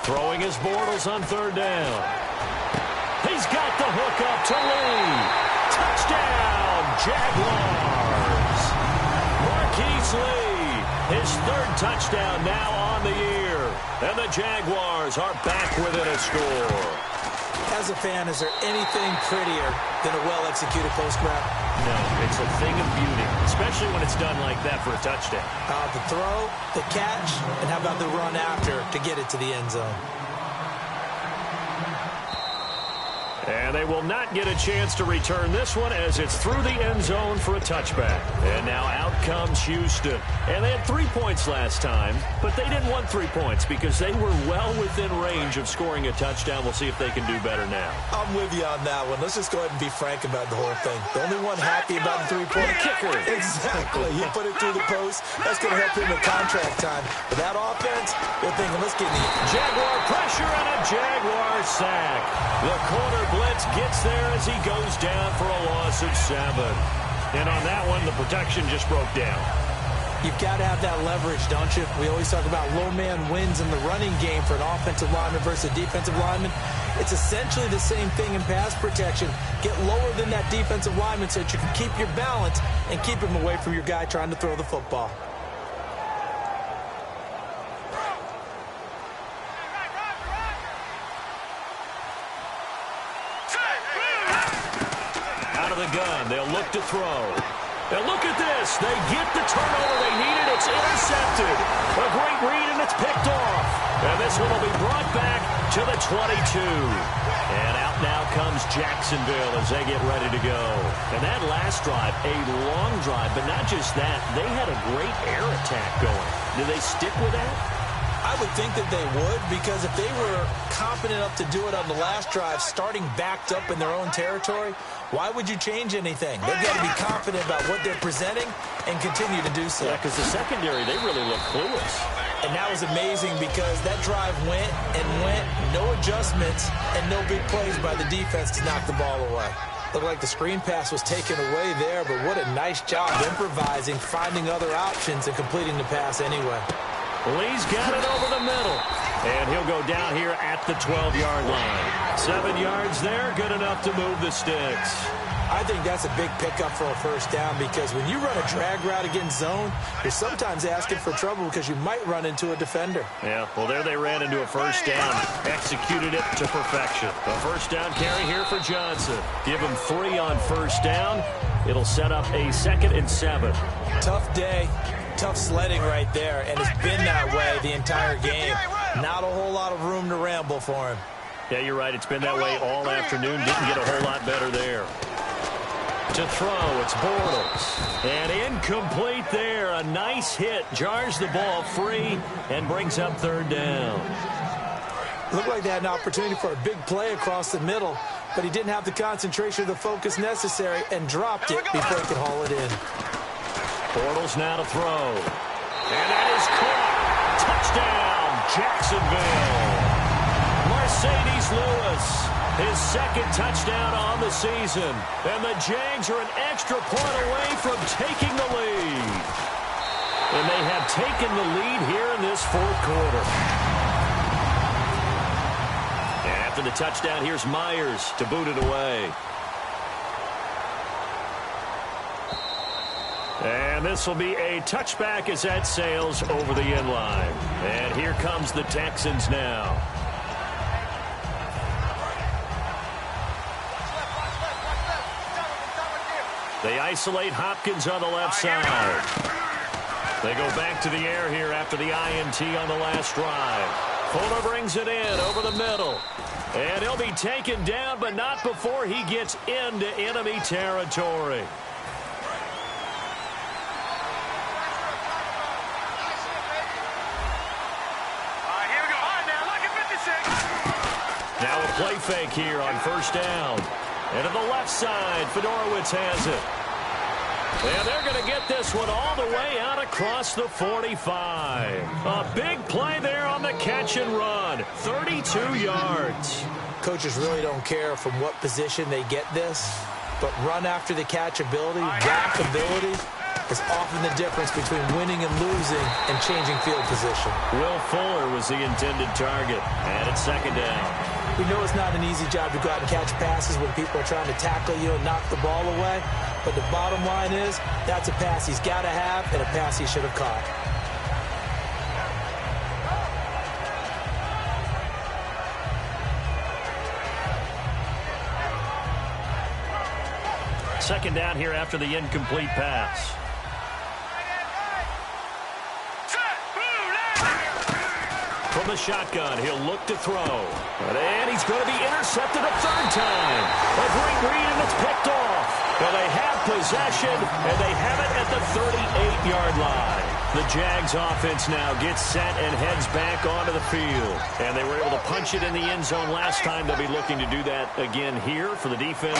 Throwing his Bortles on third down. He's got the hook up to Lee. Touchdown, Jaguars. Marquise Lee, his third touchdown now on the year. And the Jaguars are back within a score. As a fan, is there anything prettier than a well-executed post grab? No, it's a thing of beauty, especially when it's done like that for a touchdown. The throw, the catch, and how about the run after to get it to the end zone? And they will not get a chance to return this one as it's through the end zone for a touchback. And now out comes Houston. And they had 3 points last time, but they didn't want 3 points because they were well within range of scoring a touchdown. We'll see if they can do better now. I'm with you on that one. Let's just go ahead and be frank about the whole thing. The only one happy about the three-point kicker. Exactly. He put it through the post. That's going to help him in contract time. But that offense, they're thinking, let's get the Jaguar pressure and a Jaguar sack. The corner blitz gets there as he goes down for a loss of 7. And on that one, the protection just broke down. You've got to have that leverage, don't you? We always talk about low man wins in the running game for an offensive lineman versus a defensive lineman. It's essentially the same thing in pass protection. Get lower than that defensive lineman so that you can keep your balance and keep him away from your guy trying to throw the football. Out of the gun, they'll look to throw. Now look at this. They get the turnover they needed. It's intercepted. A great read, and it's picked off. And this one will be brought back to the 22. And out now comes Jacksonville as they get ready to go. And that last drive, a long drive, but not just that. They had a great air attack going. Do they stick with that? I would think that they would, because if they were confident enough to do it on the last drive, starting backed up in their own territory, why would you change anything? They've got to be confident about what they're presenting and continue to do so. Yeah, because the secondary, they really look clueless. And that was amazing because that drive went and went, no adjustments and no big plays by the defense to knock the ball away. Looked like the screen pass was taken away there, but what a nice job improvising, finding other options, and completing the pass anyway. Lee's got it over the middle. And he'll go down here at the 12-yard line. 7 yards there, good enough to move the sticks. I think that's a big pickup for a first down because when you run a drag route against zone, you're sometimes asking for trouble because you might run into a defender. Yeah, well, there they ran into a first down. Executed it to perfection. A first down carry here for Johnson. Give him 3 on first down. It'll set up a 2nd and 7. Tough day. Tough sledding right there, and it's been that way the entire game. Not a whole lot of room to ramble for him. Yeah, you're right. It's been that way all afternoon. Didn't get a whole lot better there. To throw, it's Bortles. And incomplete there. A nice hit. Jars the ball free and brings up 3rd down. Looked like they had an opportunity for a big play across the middle, but he didn't have the concentration or the focus necessary and dropped it before he could haul it in. Bortles now to throw. And that is caught. Touchdown, Jacksonville. Mercedes Lewis, his 2nd touchdown on the season. And the Jags are an extra point away from taking the lead. And they have taken the lead here in this 4th quarter. And after the touchdown, here's Myers to boot it away. And this will be a touchback as that sails over the end line. And here comes the Texans now. They isolate Hopkins on the left side. They go back to the air here after the INT on the last drive. Fuller brings it in over the middle. And he'll be taken down, but not before he gets into enemy territory. Now a play fake here on first down. And to the left side, Sl0WitD0w has it. And they're going to get this one all the way out across the 45. A big play there on the catch and run. 32 yards. Coaches really don't care from what position they get this. but run after the catch ability, rack ability, is often the difference between winning and losing and changing field position. Will Fuller was the intended target, and it's second down. We know it's not an easy job to go out and catch passes when people are trying to tackle you and knock the ball away, but the bottom line is that's a pass he's got to have and a pass he should have caught. Second down here after the incomplete pass. From the shotgun, he'll look to throw. And he's going to be intercepted a third time. A great read, and it's picked off. And they have possession, and they have it at the 38-yard line. The Jags offense now gets set and heads back onto the field. And they were able to punch it in the end zone last time. They'll be looking to do that again here for the defense.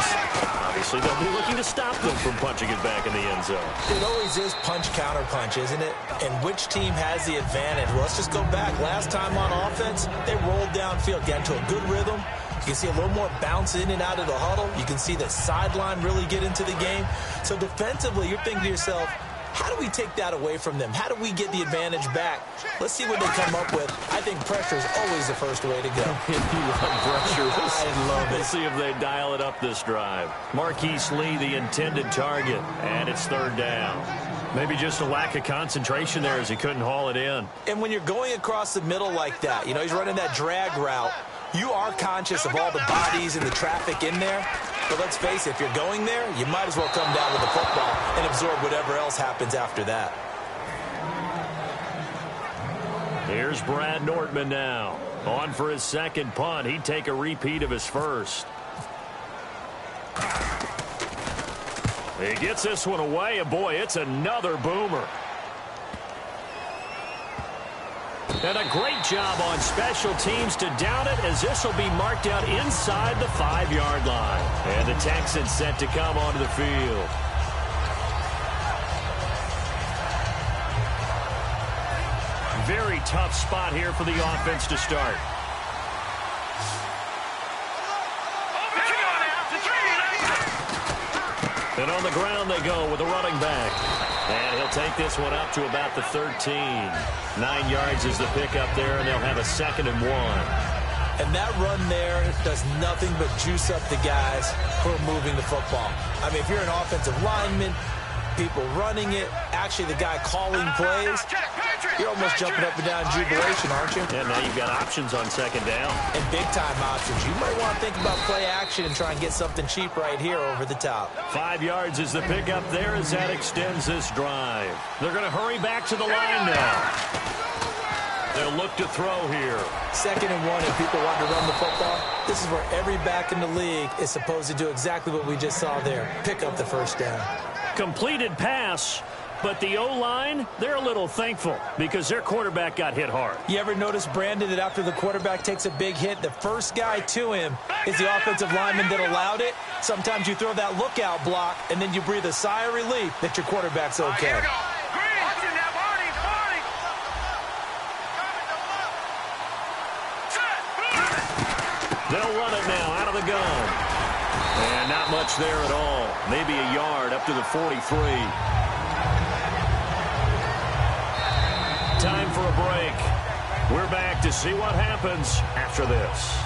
Obviously, they'll be looking to stop them from punching it back in the end zone. It always is punch-counter-punch, isn't it? And which team has the advantage? Well, let's just go back. Last time on offense, they rolled downfield, got into a good rhythm. You can see a little more bounce in and out of the huddle. You can see the sideline really get into the game. So defensively, you're thinking to yourself, how do we take that away from them? How do we get the advantage back? Let's see what they come up with. I think pressure is always the first way to go. You love pressure. I love it. We'll see if they dial it up this drive. Marquise Lee, the intended target, and it's third down. Maybe just a lack of concentration there as he couldn't haul it in. And when you're going across the middle like that, you know, he's running that drag route, you are conscious of all the bodies and the traffic in there. But let's face it, if you're going there, you might as well come down with the football and absorb whatever else happens after that. Here's Brad Nortman now. On for his second punt. He'd take a repeat of his first. He gets this one away, and boy, it's another boomer. And a great job on special teams to down it, as this will be marked out inside the 5-yard line. And the Texans set to come onto the field. Very tough spot here for the offense to start. And on the ground they go with a running back. And he'll take this one up to about the 13. 9 yards is the pickup there, and they'll have a 2nd and 1. And that run there does nothing but juice up the guys who are moving the football. I mean, if you're an offensive lineman, people running it, actually the guy calling plays, you're almost jumping up and down in jubilation, aren't you? And now you've got options on second down. And big-time options. You might want to think about play action and try and get something cheap right here over the top. 5 yards is the pickup there as that extends this drive. They're going to hurry back to the line now. They'll look to throw here. 2nd and 1, if people want to run the football. This is where every back in the league is supposed to do exactly what we just saw there. Pick up the first down. Completed pass, but the O-line, they're a little thankful because their quarterback got hit hard. You ever notice, Brandon, that after the quarterback takes a big hit, the first guy to him is the offensive lineman that allowed it? Sometimes you throw that lookout block, and then you breathe a sigh of relief that your quarterback's okay. They'll run it now out of the gun. And not much there at all. Maybe a yard up to the 43. Time for a break. We're back to see what happens after this.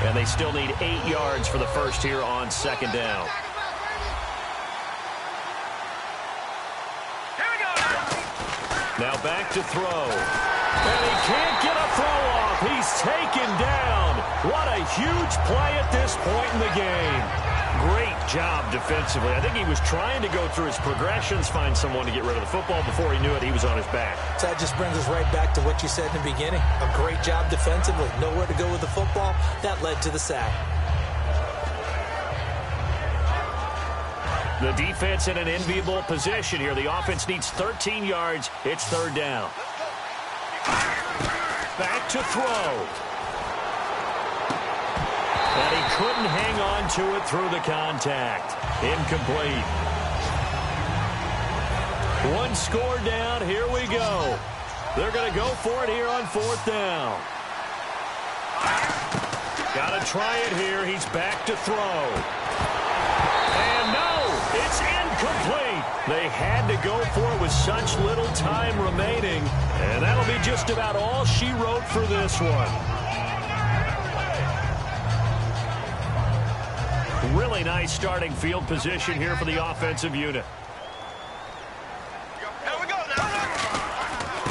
And they still need 8 yards for the first here on second down. Now back to throw. And he can't get a throw off. He's taken down. What a huge play at this point in the game. Great job defensively. I think he was trying to go through his progressions, find someone to get rid of the football. Before he knew it, he was on his back. So that just brings us right back to what you said in the beginning. A great job defensively. Nowhere to go with the football. That led to the sack. The defense in an enviable position here. The offense needs 13 yards. It's third down. Back to throw. And he couldn't hang on to it through the contact. Incomplete. One score down. Here we go. They're going to go for it here on 4th down. Got to try it here. He's back to throw. It's incomplete. They had to go for it with such little time remaining, and that'll be just about all she wrote for this one. Really nice starting field position here for the offensive unit.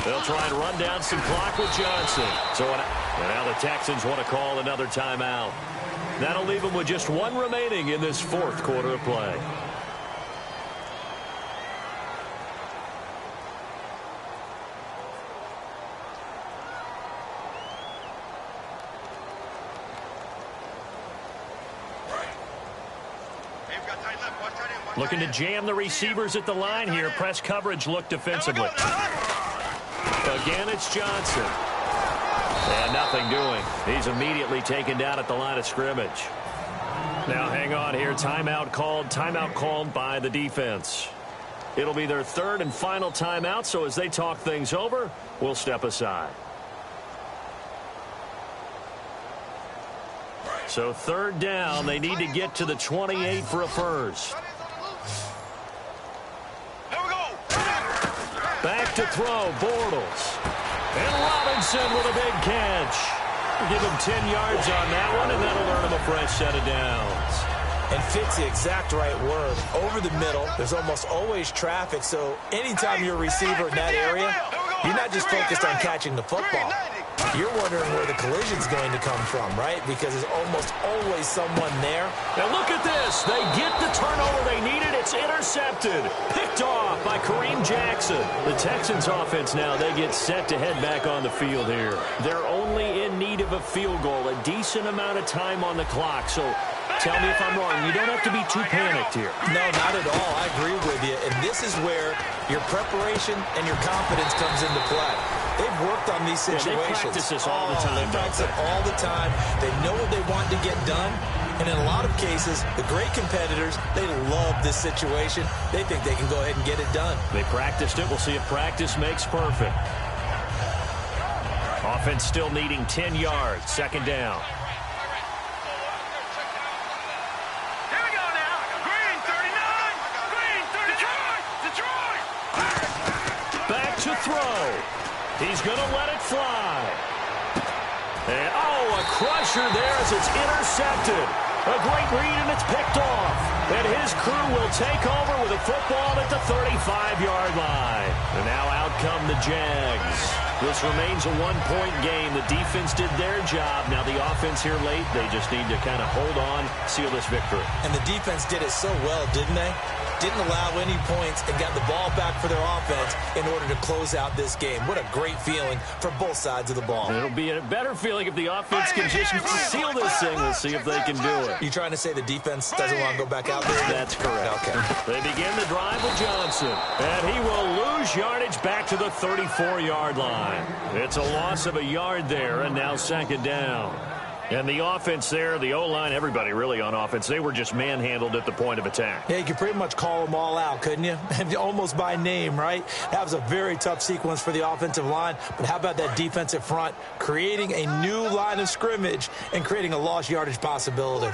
They'll try and run down some clock with Johnson. And now the Texans want to call another timeout. That'll leave them with just one remaining in this fourth quarter of play. Looking to jam the receivers at the line here. Press coverage look defensively. Again, it's Johnson. And nothing doing. He's immediately taken down at the line of scrimmage. Now hang on here. Timeout called by the defense. It'll be their third and final timeout, so as they talk things over, we'll step aside. So third down, they need to get to the 28 for a first. Back to throw, Bortles. And Robinson with a big catch. Give him 10 yards on that one, and that'll earn him a fresh set of downs. And fit's the exact right word. Over the middle, there's almost always traffic, so anytime you're a receiver in that area, you're not just focused on catching the football. You're wondering where the collision's going to come from, right? Because there's almost always someone there. Now look at this. They get the turnover they needed. It's intercepted. Picked off by Kareem Jackson. The Texans offense now, they get set to head back on the field here. They're only in need of a field goal, a decent amount of time on the clock. So tell me if I'm wrong. You don't have to be too panicked here. No, not at all. I agree with you. And this is where your preparation and your confidence comes into play. They've worked on these situations. Yeah, they practice this all the time. They practice it all the time. They know what they want to get done. And in a lot of cases, the great competitors, they love this situation. They think they can go ahead and get it done. They practiced it. We'll see if practice makes perfect. Offense still needing 10 yards. Second down. Here we go now. Green, 39. Green, 39. Detroit. Back to throw. He's going to let it fly. And, a crusher there as it's intercepted. A great read, and it's picked off. And his crew will take over with a football at the 35-yard line. And now out come the Jags. This remains a one-point game. The defense did their job. Now the offense here late, they just need to kind of hold on, seal this victory. And the defense did it so well, didn't they? Didn't allow any points and got the ball back for their offense in order to close out this game. What a great feeling for both sides of the ball. It'll be a better feeling if the offense can just seal this thing. We'll see if they can do it. You trying to say the defense doesn't want to go back out there? That's correct. Okay. They begin the drive with Johnson. And he will lose yardage back to the 34-yard line. It's a loss of a yard there, and now second down. And the offense there, the O-line, everybody really on offense, they were just manhandled at the point of attack. Yeah, you could pretty much call them all out, couldn't you? Almost by name, right? That was a very tough sequence for the offensive line. But how about that defensive front creating a new line of scrimmage and creating a lost yardage possibility?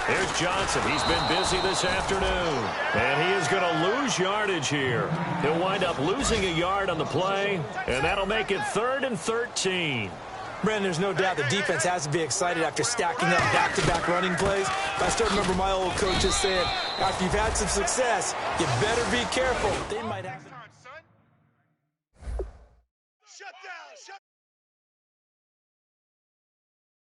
Here's Johnson. He's been busy this afternoon. And he is going to lose yardage here. He'll wind up losing a yard on the play, and that'll make it 3rd and 13. Brandon, there's no doubt the defense has to be excited after stacking up back-to-back running plays. I still remember my old coaches saying, after you've had some success, you better be careful. They might have...